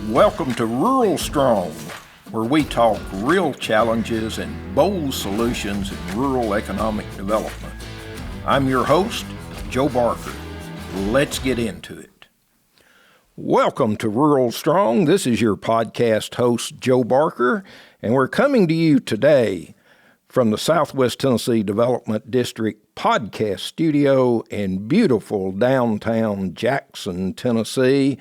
Welcome to Rural Strong, where we talk real challenges and bold solutions in rural economic development. I'm your host, Joe Barker. Let's get into it. Welcome to Rural Strong. This is your podcast host, Joe Barker, and we're coming to you today from the Southwest Tennessee Development District podcast studio in beautiful downtown Jackson, Tennessee.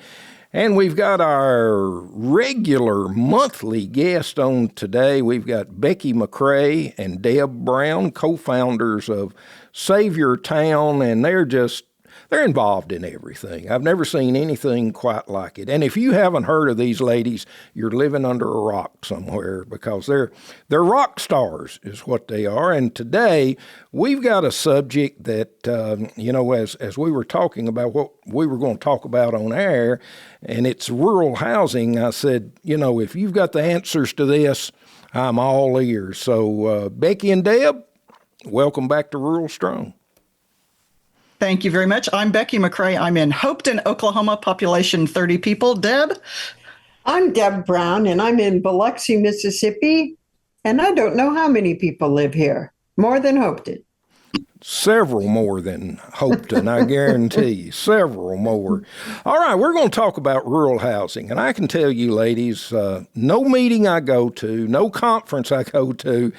And we've got our regular monthly guest on today. We've got Becky McCray and Deb Brown, co-founders of Savior Town, and they're involved in everything. I've never seen anything quite like it. And if you haven't heard of these ladies, you're living under a rock somewhere, because they're rock stars is what they are. And today we've got a subject that, as we were talking about what we were going to talk about on air, and it's rural housing. I said, if you've got the answers to this, I'm all ears. So Becky and Deb, welcome back to Rural Strong. Thank you very much. I'm Becky McCray. I'm in Hopeton, Oklahoma, population 30 people. Deb? I'm Deb Brown, and I'm in Biloxi, Mississippi, and I don't know how many people live here. More than Hopeton. Several more than Hopeton, I guarantee you. Several more. All right, we're going to talk about rural housing. And I can tell you, ladies, no meeting I go to, no conference I go to,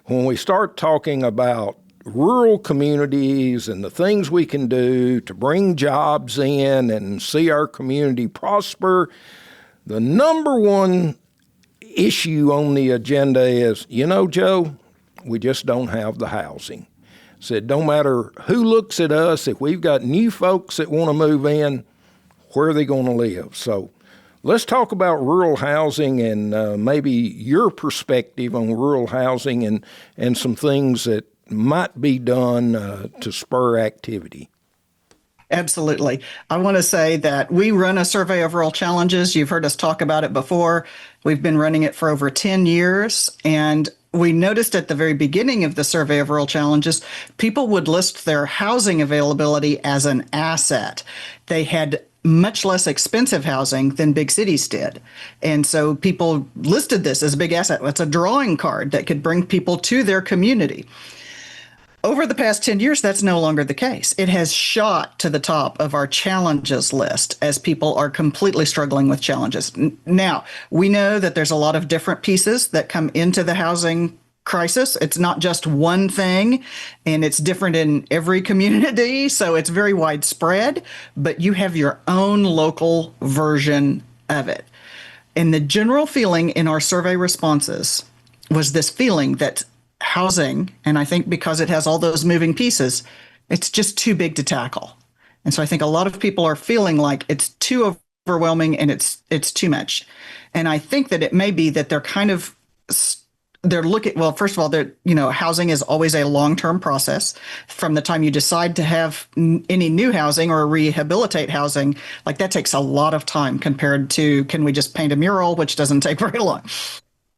when we start talking about rural communities and the things we can do to bring jobs in and see our community prosper, the number one issue on the agenda is, Joe, we just don't have the housing. Said, don't matter who looks at us, if we've got new folks that want to move in, where are they going to live? So let's talk about rural housing and maybe your perspective on rural housing and some things that might be done to spur activity. Absolutely. I want to say that we run a survey of rural challenges. You've heard us talk about it before. We've been running it for over 10 years. And we noticed at the very beginning of the survey of rural challenges, people would list their housing availability as an asset. They had much less expensive housing than big cities did. And so people listed this as a big asset. It's a drawing card that could bring people to their community. Over the past 10 years, that's no longer the case. It has shot to the top of our challenges list as people are completely struggling with challenges. Now, we know that there's a lot of different pieces that come into the housing crisis. It's not just one thing, and it's different in every community, so it's very widespread, but you have your own local version of it. And the general feeling in our survey responses was this feeling that housing, and I think because it has all those moving pieces, it's just too big to tackle. And so I think a lot of people are feeling like it's too overwhelming and it's too much. And I think that it may be that they're looking, well, first of all, housing is always a long-term process. From the time you decide to have any new housing or rehabilitate housing, like that takes a lot of time compared to, can we just paint a mural, which doesn't take very long.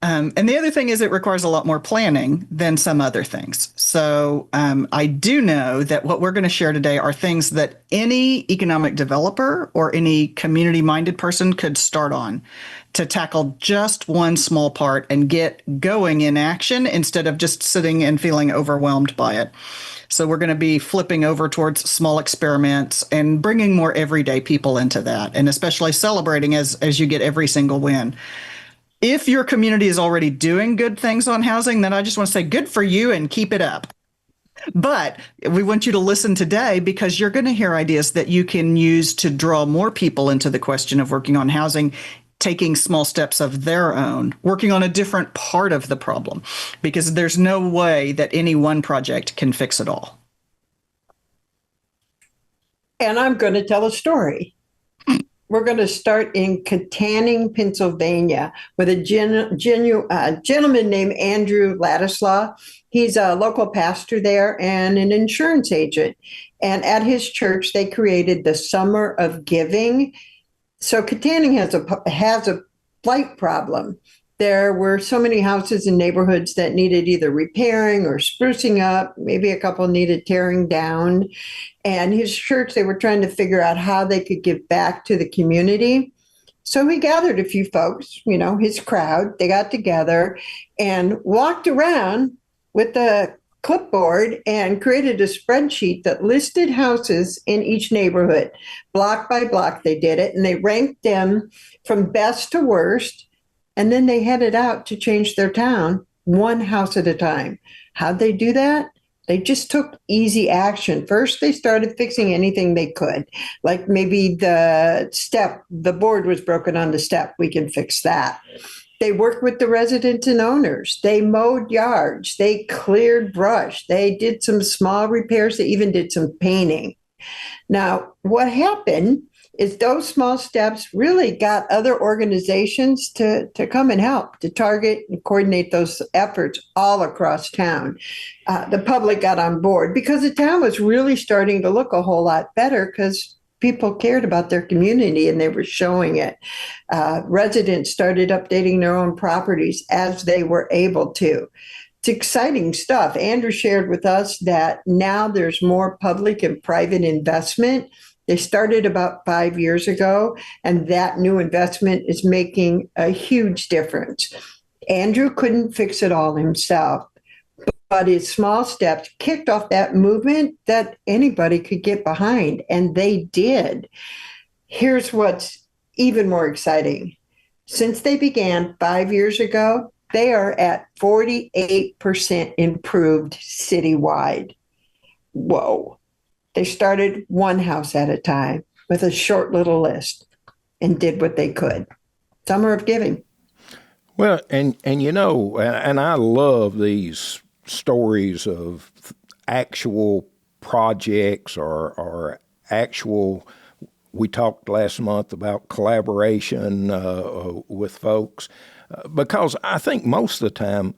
And the other thing is it requires a lot more planning than some other things. So I do know that what we're going to share today are things that any economic developer or any community-minded person could start on to tackle just one small part and get going in action instead of just sitting and feeling overwhelmed by it. So we're going to be flipping over towards small experiments and bringing more everyday people into that, and especially celebrating as you get every single win. If your community is already doing good things on housing, then I just want to say good for you and keep it up. But we want you to listen today because you're going to hear ideas that you can use to draw more people into the question of working on housing, taking small steps of their own, working on a different part of the problem, because there's no way that any one project can fix it all. And I'm going to tell a story. We're going to start in Katanning, Pennsylvania, with a gentleman named Andrew Ladislaw. He's a local pastor there and an insurance agent. And at his church, they created the Summer of Giving. So Katanning has a blight problem. There were so many houses and neighborhoods that needed either repairing or sprucing up. Maybe a couple needed tearing down. And his church, they were trying to figure out how they could give back to the community. So he gathered a few folks, his crowd. They got together and walked around with a clipboard and created a spreadsheet that listed houses in each neighborhood. Block by block, they did it, and they ranked them from best to worst. And then they headed out to change their town one house at a time. How'd they do that? They just took easy action. First, they started fixing anything they could, like maybe the board was broken on the step. We can fix that. They worked with the residents and owners. They mowed yards. They cleared brush. They did some small repairs. They even did some painting. Now, what happened is those small steps really got other organizations to come and help, to target and coordinate those efforts all across town. The public got on board because the town was really starting to look a whole lot better because people cared about their community and they were showing it. Residents started updating their own properties as they were able to. It's exciting stuff. Andrew shared with us that now there's more public and private investment. They started about 5 years ago, and that new investment is making a huge difference. Andrew couldn't fix it all himself, but his small steps kicked off that movement that anybody could get behind, and they did. Here's what's even more exciting. Since they began 5 years ago, they are at 48% improved citywide. Whoa. They started one house at a time with a short little list and did what they could. Summer of giving. Well, and I love these stories of actual projects or actual, we talked last month about collaboration with folks, because I think most of the time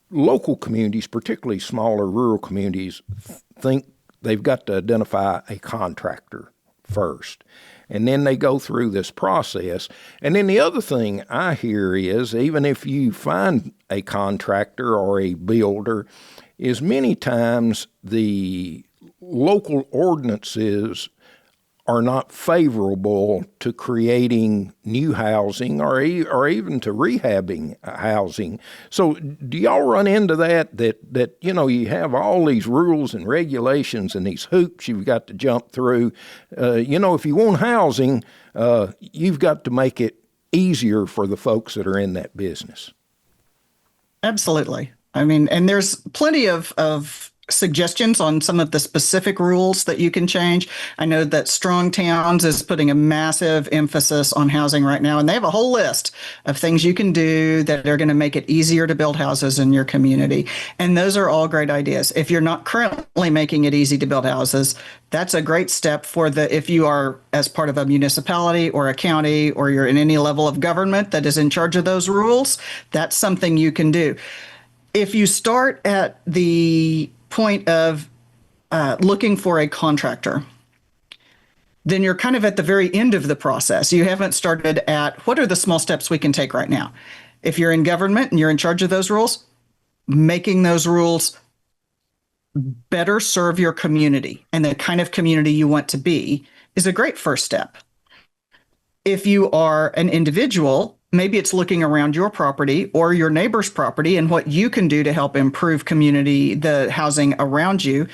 local communities, particularly smaller rural communities, think they've got to identify a contractor first. And then they go through this process. And then the other thing I hear is, even if you find a contractor or a builder, is many times the local ordinances are not favorable to creating new housing or even to rehabbing housing. So do y'all run into that you have all these rules and regulations and these hoops you've got to jump through? If you want housing, you've got to make it easier for the folks that are in that business. Absolutely. I mean, and there's plenty of suggestions on some of the specific rules that you can change. I know that Strong Towns is putting a massive emphasis on housing right now, and they have a whole list of things you can do that are going to make it easier to build houses in your community. And those are all great ideas. If you're not currently making it easy to build houses, that's a great step if you are as part of a municipality or a county, or you're in any level of government that is in charge of those rules, that's something you can do. If you start at the point of looking for a contractor, then you're kind of at the very end of the process. You haven't started at what are the small steps we can take right now. If you're in government and you're in charge of those rules, making those rules better serve your community and the kind of community you want to be is a great first step. If you are an individual, maybe it's looking around your property or your neighbor's property and what you can do to help improve the housing around you.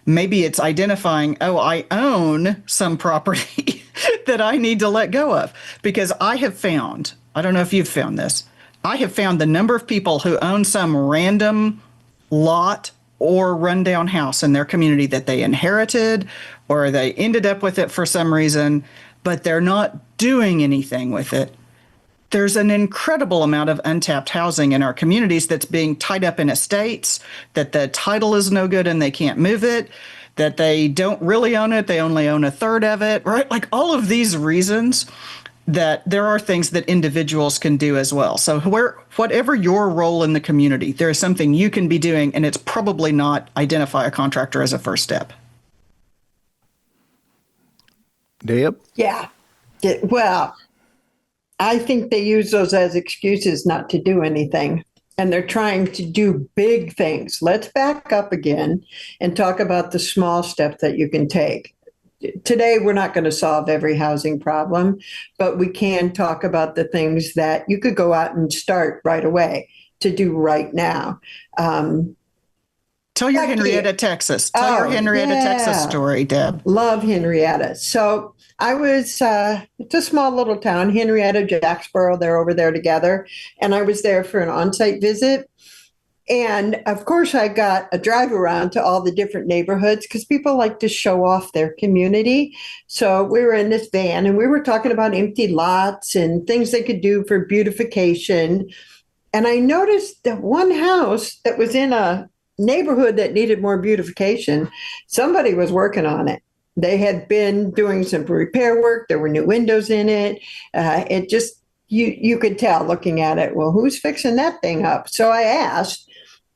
Maybe it's identifying, I own some property that I need to let go of. Because I have found, I don't know if you've found this, I have found the number of people who own some random lot or rundown house in their community that they inherited or they ended up with it for some reason, but they're not doing anything with it. There's an incredible amount of untapped housing in our communities that's being tied up in estates, that the title is no good and they can't move it, that they don't really own it, they only own a third of it, right? Like all of these reasons that there are things that individuals can do as well. So whatever your role in the community, there is something you can be doing, and it's probably not identify a contractor as a first step. Deb? Yeah. Well, I think they use those as excuses not to do anything. And they're trying to do big things. Let's back up again and talk about the small steps that you can take. today we're not going to solve every housing problem, but we can talk about the things that you could go out and start right away to do right now. Tell your Henrietta, Texas. Tell your Henrietta, Texas story, Deb. Love Henrietta. So I was, it's a small little town, Henrietta, Jacksboro, they're over there together. And I was there for an on-site visit. And of course, I got a drive around to all the different neighborhoods because people like to show off their community. So we were in this van and we were talking about empty lots and things they could do for beautification. And I noticed that one house that was in a neighborhood that needed more beautification, somebody was working on it. They had been doing some repair work. There were new windows in it. It just, you could tell looking at it, well, who's fixing that thing up? So I asked,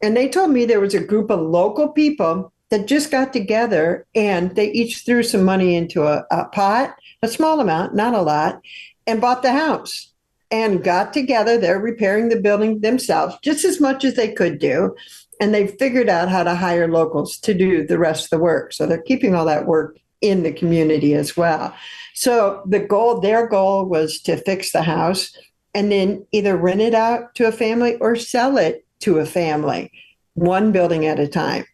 and they told me there was a group of local people that just got together and they each threw some money into a pot, a small amount, not a lot, and bought the house and got together. They're repairing the building themselves just as much as they could do. And they figured out how to hire locals to do the rest of the work. So they're keeping all that work in the community as well. So their goal was to fix the house and then either rent it out to a family or sell it to a family, one building at a time.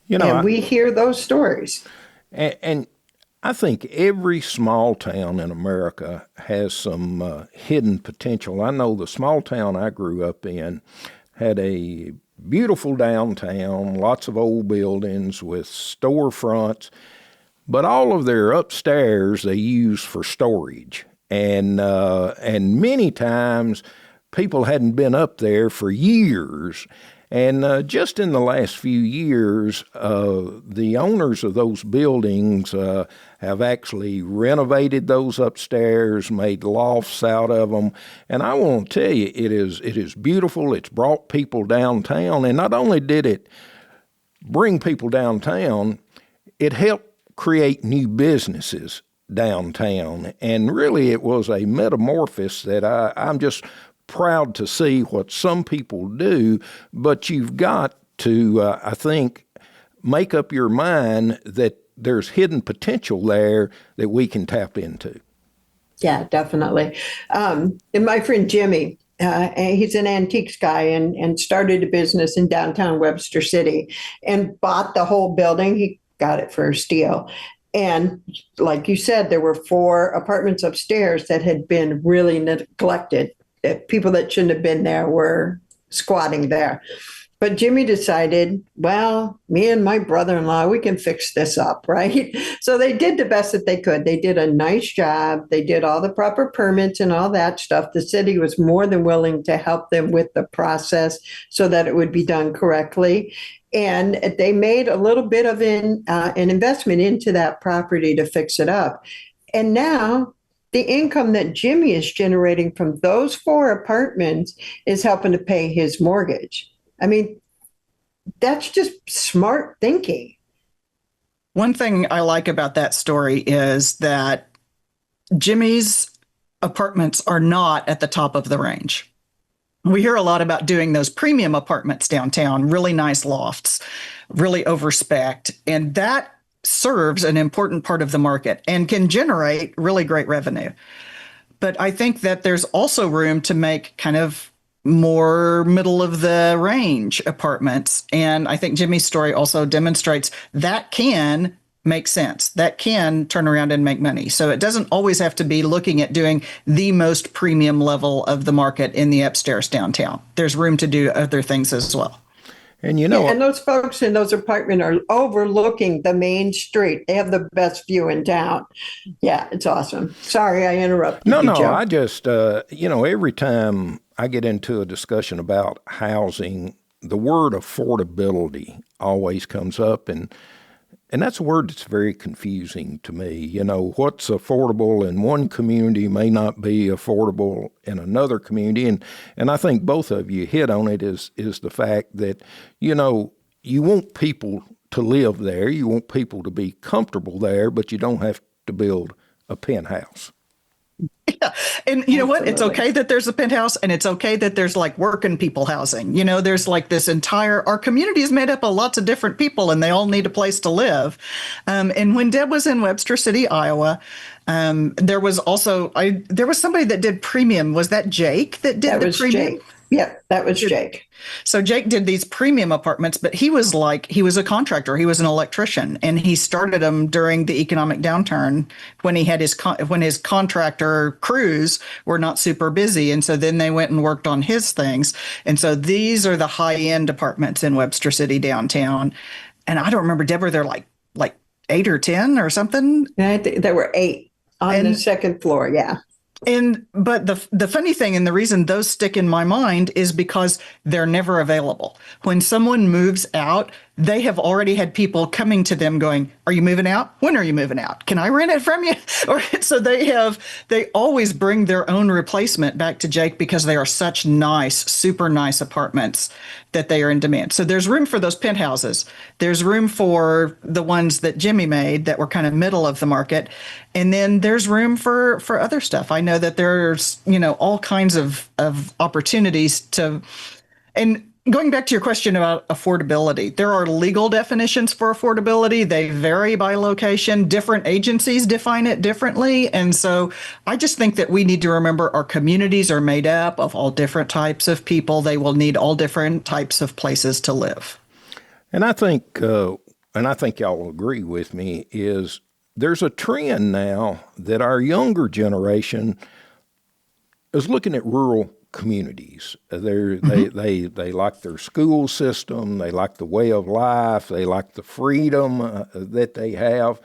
And we hear those stories. And I think every small town in America has some hidden potential. I know the small town I grew up in had a beautiful downtown, lots of old buildings with storefronts, but all of their upstairs they use for storage. And many times people hadn't been up there for years. And just in the last few years, the owners of those buildings have actually renovated those upstairs, made lofts out of them. And I want to tell you, it is beautiful. It's brought people downtown. And not only did it bring people downtown, it helped create new businesses downtown. And really, it was a metamorphosis that I'm just proud to see what some people do, but you've got to, I think, make up your mind that there's hidden potential there that we can tap into. Yeah, definitely. And my friend Jimmy, he's an antiques guy and started a business in downtown Webster City and bought the whole building. He got it for a steal. And like you said, there were 4 apartments upstairs that had been really neglected. People that shouldn't have been there were squatting there. But Jimmy decided, well, me and my brother-in-law, we can fix this up, right? So they did the best that they could. They did a nice job. They did all the proper permits and all that stuff. The city was more than willing to help them with the process so that it would be done correctly. And they made a little bit of an investment into that property to fix it up. And now the income that Jimmy is generating from those 4 apartments is helping to pay his mortgage. I mean, that's just smart thinking. One thing I like about that story is that Jimmy's apartments are not at the top of the range. We hear a lot about doing those premium apartments downtown, really nice lofts, really overspec'd, and that serves an important part of the market and can generate really great revenue. But I think that there's also room to make kind of more middle of the range apartments. And I think Jimmy's story also demonstrates that can make sense. That can turn around and make money. So it doesn't always have to be looking at doing the most premium level of the market in the upstairs downtown. There's room to do other things as well. And and those folks in those apartments are overlooking the main street. They have the best view in town. Yeah, it's awesome. Sorry, I interrupted you, Joe. I just, every time I get into a discussion about housing, the word affordability always comes up, and that's a word that's very confusing to me. You know, what's affordable in one community may not be affordable in another community. And I think both of you hit on it is the fact that, you want people to live there. You want people to be comfortable there, but you don't have to build a penthouse. And you know what? It's Absolutely. okay that there's a penthouse, and it's okay that there's like working people housing. There's like this our community is made up of lots of different people, and they all need a place to live. And when Deb was in Webster City, Iowa, there was there was somebody that did premium. Was that Jake that did That the was premium? Jake. Yep, that was Jake. So Jake did these premium apartments, but he was a contractor. He was an electrician, and he started them during the economic downturn when he had when his contractor crews were not super busy. And so then they went and worked on his things. And so these are the high end apartments in Webster City downtown. And I don't remember, Deborah, they're like 8 or 10 or something. And I think there were 8 on the second floor. Yeah. But the funny thing, and the reason those stick in my mind, is because they're never available. When someone moves out, they have already had people coming to them going, "Are you moving out? When are you moving out? Can I rent it from you?" Or so they always bring their own replacement back to Jake because they are such nice, super nice apartments that they are in demand. So there's room for those penthouses. There's room for the ones that Jimmy made that were kind of middle of the market. And then there's room for other stuff. I know that there's, all kinds of opportunities and going back to your question about affordability, there are legal definitions for affordability. They vary by location. Different agencies define it differently. And so I just think that we need to remember our communities are made up of all different types of people. They will need all different types of places to live. And I think y'all will agree with me, is there's a trend now that our younger generation is looking at rural communities. They like their school system. They like the way of life. They like the freedom that they have.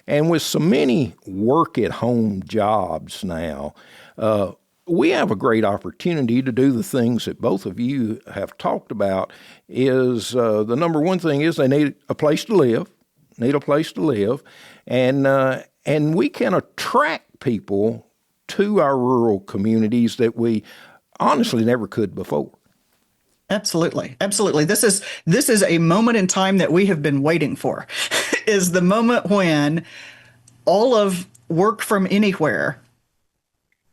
And with so many work-at-home jobs now, we have a great opportunity to do the things that both of you have talked about. Is the number one thing is they need a place to live. And we can attract people to our rural communities that we honestly never could before. Absolutely. This is a moment in time that we have been waiting for. Is the moment when all of work from anywhere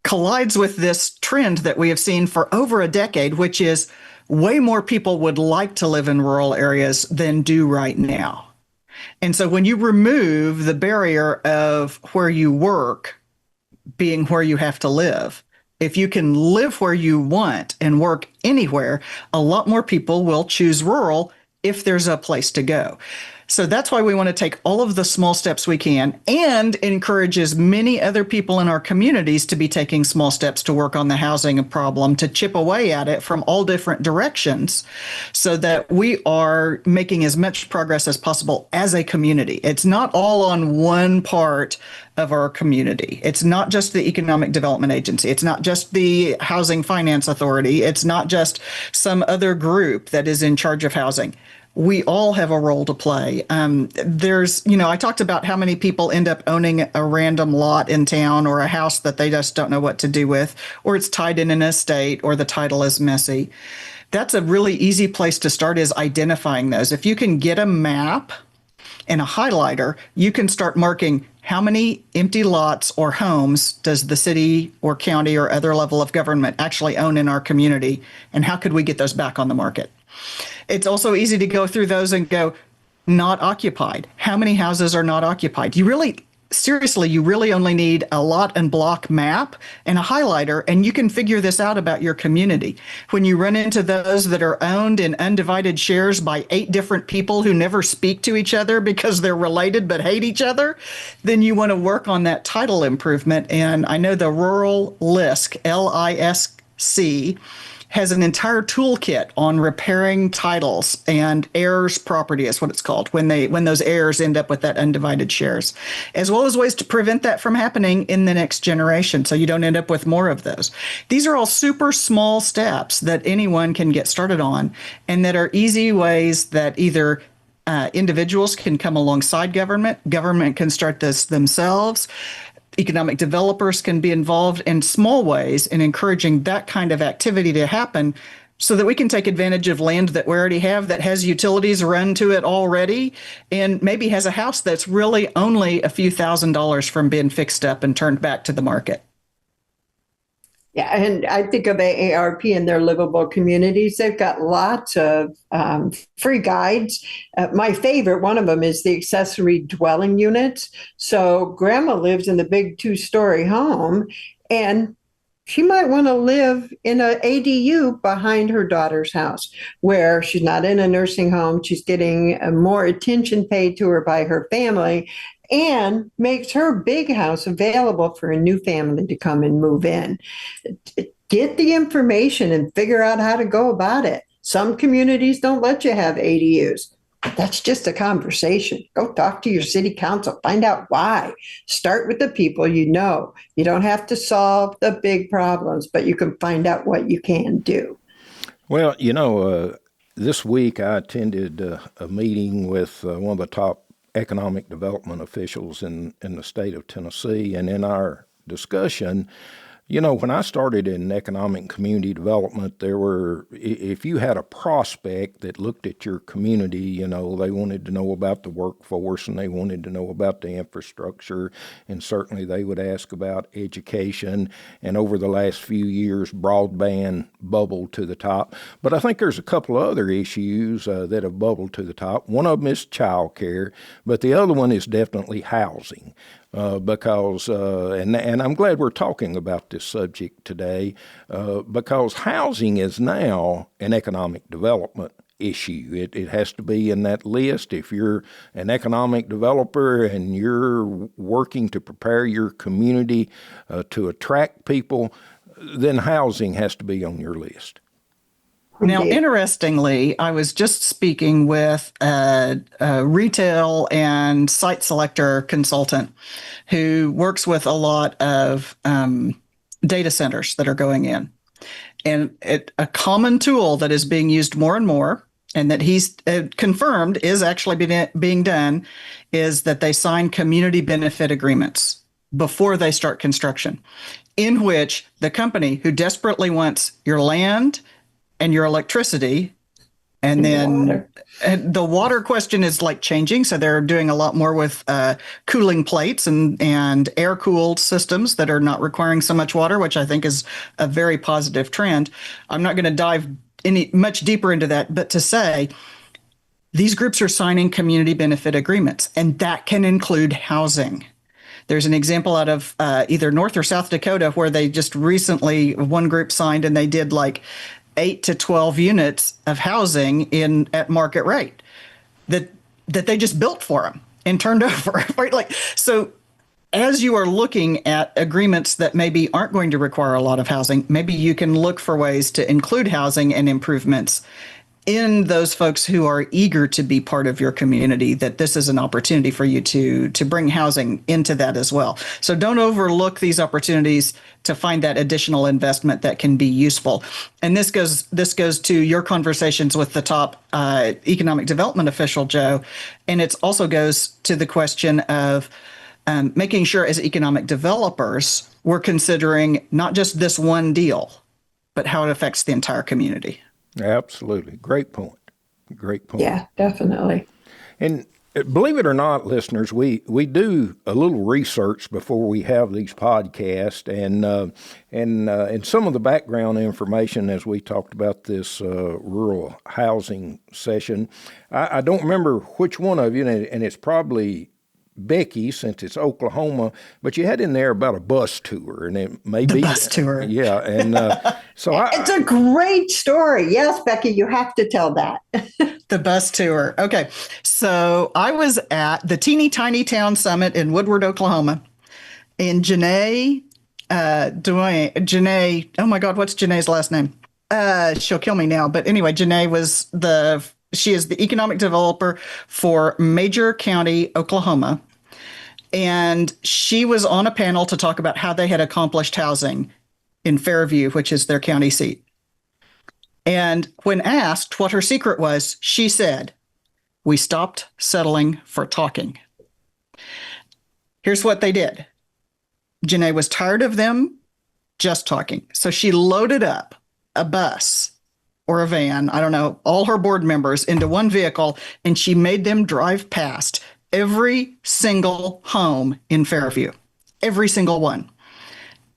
collides with this trend that we have seen for over a decade, which is way more people would like to live in rural areas than do right now. And so when you remove the barrier of where you work being where you have to live, if you can live where you want and work anywhere, a lot more people will choose rural if there's a place to go. So that's why we want to take all of the small steps we can and encourage as many other people in our communities to be taking small steps to work on the housing problem, to chip away at it from all different directions so that we are making as much progress as possible as a community. It's not all on one part of our community. It's not just the Economic Development Agency. It's not just the Housing Finance Authority. It's not just some other group that is in charge of housing. We all have a role to play. I talked about how many people end up owning a random lot in town or a house that they just don't know what to do with, or it's tied in an estate, or the title is messy. That's a really easy place to start, is identifying those. If you can get a map and a highlighter, you can start marking how many empty lots or homes does the city or county or other level of government actually own in our community, and how could we get those back on the market? It's also easy to go through those and go, not occupied. How many houses are not occupied? You really only need a lot and block map and a highlighter, and you can figure this out about your community. When you run into those that are owned in undivided shares by 8 different people who never speak to each other because they're related but hate each other, then you want to work on that title improvement. And I know the Rural LISC, LISC, has an entire toolkit on repairing titles and heirs property is what it's called, when those heirs end up with that undivided shares, as well as ways to prevent that from happening in the next generation so you don't end up with more of those. These are all super small steps that anyone can get started on, and that are easy ways that either individuals can come alongside government can start this themselves. Economic developers can be involved in small ways in encouraging that kind of activity to happen so that we can take advantage of land that we already have that has utilities run to it already, and maybe has a house that's really only a few $1,000s from being fixed up and turned back to the market. Yeah, and I think of AARP and their livable communities. They've got lots of free guides. My favorite, one of them, is the accessory dwelling units. So grandma lives in the big 2-story home, and she might want to live in an ADU behind her daughter's house where she's not in a nursing home. She's getting more attention paid to her by her family and makes her big house available for a new family to come and move in. Get the information and figure out how to go about it. Some communities don't let you have ADUs. That's just a conversation. Go talk to your city council. Find out why. Start with the people you know. You don't have to solve the big problems, but you can find out what you can do. Well, this week I attended a meeting with one of the top economic development officials in the state of Tennessee, and in our discussion, when I started in economic and community development, if you had a prospect that looked at your community, they wanted to know about the workforce and they wanted to know about the infrastructure, and certainly they would ask about education. And over the last few years, broadband bubbled to the top. But I think there's a couple of other issues that have bubbled to the top. One of them is child care, but the other one is definitely housing. Because I'm glad we're talking about this subject today, because housing is now an economic development issue. It has to be in that list. If you're an economic developer and you're working to prepare your community to attract people, then housing has to be on your list. Now, interestingly, I was just speaking with a retail and site selector consultant who works with a lot of data centers that are going in. And a common tool that is being used more and more, and that he's confirmed is actually being done, is that they sign community benefit agreements before they start construction, in which the company who desperately wants your land and your electricity, and then the water question is like changing. So they're doing a lot more with cooling plates and air-cooled systems that are not requiring so much water, which I think is a very positive trend. I'm not going to dive much deeper into that, but to say these groups are signing community benefit agreements, and that can include housing. There's an example out of either North or South Dakota where they just recently, one group signed, and they did like 8 to 12 units of housing at market rate that they just built for them and turned over, right? Like, so as you are looking at agreements that maybe aren't going to require a lot of housing, maybe you can look for ways to include housing and improvements in those folks who are eager to be part of your community, that this is an opportunity for you to bring housing into that as well. So don't overlook these opportunities to find that additional investment that can be useful. And this goes to your conversations with the top economic development official, Joe. And it also goes to the question of making sure as economic developers, we're considering not just this one deal, but how it affects the entire community. Absolutely. Great point. Great point. Yeah, definitely. And believe it or not, listeners, we do a little research before we have these podcasts, and some of the background information as we talked about this rural housing session. I don't remember which one of you, and it's probably Becky, since it's Oklahoma, but you had in there about a bus tour, and it may be the bus tour. Yeah, and so it's a great story. Yes, Becky, you have to tell that. The bus tour. Okay, so I was at the teeny tiny town summit in Woodward, Oklahoma, and Janae. Oh my God, what's Janae's last name? She'll kill me now. But anyway, Janae she is the economic developer for Major County, Oklahoma. And she was on a panel to talk about how they had accomplished housing in Fairview, which is their county seat. And when asked what her secret was, she said, "We stopped settling for talking." Here's what they did. Janae was tired of them just talking. So she loaded up a bus or a van, I don't know, all her board members into one vehicle, and she made them drive past every single home in Fairview, every single one.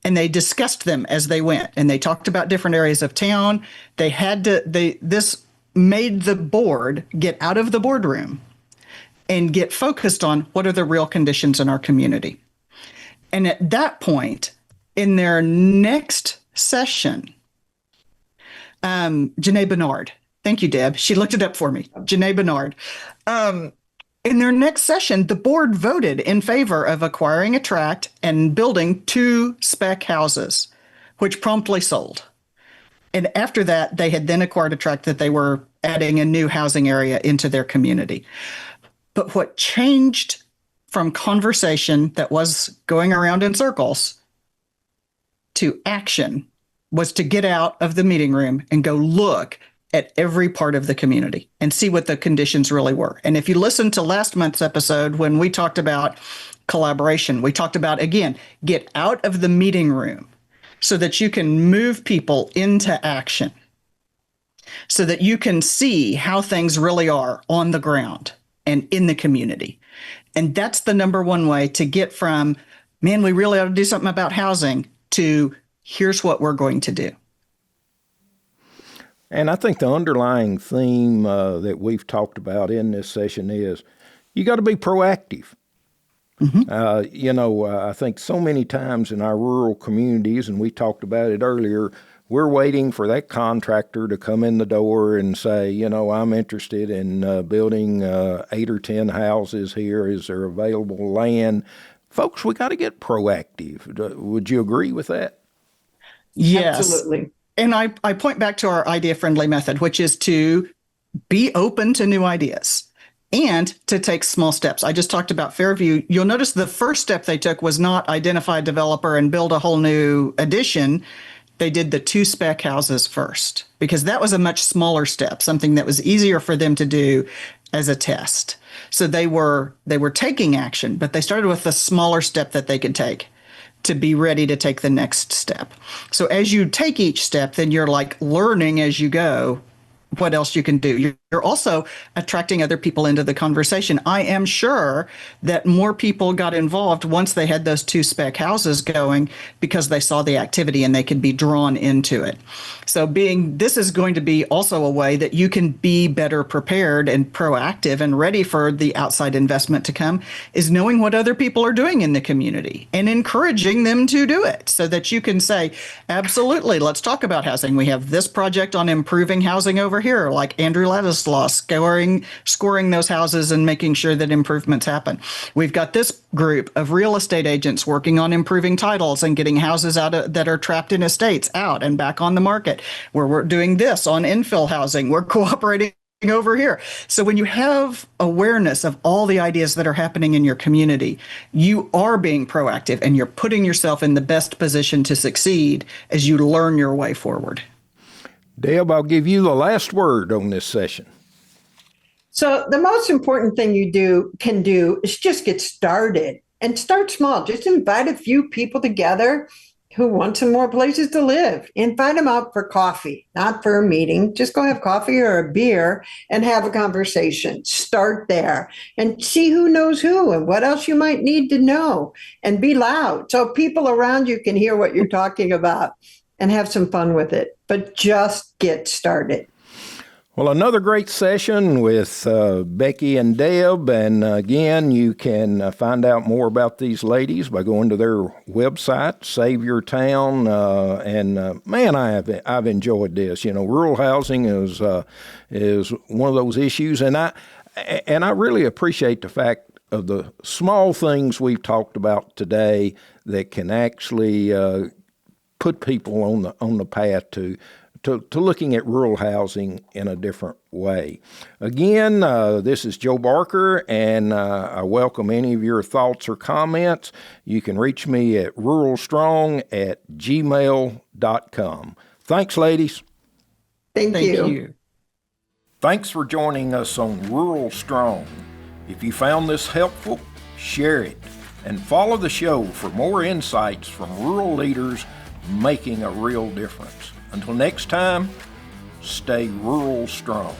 and they discussed them as they went, and they talked about different areas of town. This made the board get out of the boardroom and get focused on what are the real conditions in our community. And at that point, in their next session, Janae Bernard, thank you, Deb. She looked it up for me. Janae Bernard. In their next session, the board voted in favor of acquiring a tract and building 2 spec houses, which promptly sold. And after that, they had then acquired a tract that they were adding a new housing area into their community. But what changed from conversation that was going around in circles to action was to get out of the meeting room and go look at every part of the community and see what the conditions really were. And if you listen to last month's episode, when we talked about collaboration, we talked about, again, get out of the meeting room so that you can move people into action, so that you can see how things really are on the ground and in the community. And that's the number one way to get from, man, we really ought to do something about housing, to here's what we're going to do. And I think the underlying theme that we've talked about in this session is you got to be proactive. Mm-hmm. I think so many times in our rural communities, and we talked about it earlier, we're waiting for that contractor to come in the door and say, I'm interested in building 8 or 10 houses here. Is there available land? Folks, we got to get proactive. Would you agree with that? Yes. Absolutely. And I point back to our idea-friendly method, which is to be open to new ideas and to take small steps. I just talked about Fairview. You'll notice the first step they took was not identify a developer and build a whole new addition. They did the 2 spec houses first, because that was a much smaller step, something that was easier for them to do as a test. So they were taking action, but they started with a smaller step that they could take to be ready to take the next step. So as you take each step, then you're like learning as you go what else you can do. You're also attracting other people into the conversation. I am sure that more people got involved once they had those 2 spec houses going because they saw the activity and they could be drawn into it. So this is going to be also a way that you can be better prepared and proactive and ready for the outside investment to come, is knowing what other people are doing in the community and encouraging them to do it so that you can say, absolutely, let's talk about housing. We have this project on improving housing over here, like Andrew Ladislaw, scoring those houses and making sure that improvements happen. We've got this group of real estate agents working on improving titles and getting houses out that are trapped in estates out and back on the market, where we're doing this on infill housing. We're cooperating over here. So when you have awareness of all the ideas that are happening in your community, you are being proactive and you're putting yourself in the best position to succeed as you learn your way forward. Deb, I'll give you the last word on this session. So the most important thing you can do is just get started and start small. Just invite a few people together who want some more places to live. Invite them out for coffee, not for a meeting. Just go have coffee or a beer and have a conversation. Start there and see who knows who and what else you might need to know, and be loud so people around you can hear what you're talking about and have some fun with it. But just get started. Well, another great session with Becky and Deb. And again, you can find out more about these ladies by going to their website, Save Your Town. Man, I've enjoyed this. Rural housing is one of those issues. And I really appreciate the fact of the small things we've talked about today that can actually put people on the path to looking at rural housing in a different way. Again, this is Joe Barker, and I welcome any of your thoughts or comments. You can reach me at ruralstrong@gmail.com. Thanks, ladies. Thank you. Thanks for joining us on Rural Strong. If you found this helpful, share it, and follow the show for more insights from rural leaders making a real difference. Until next time, stay rural strong.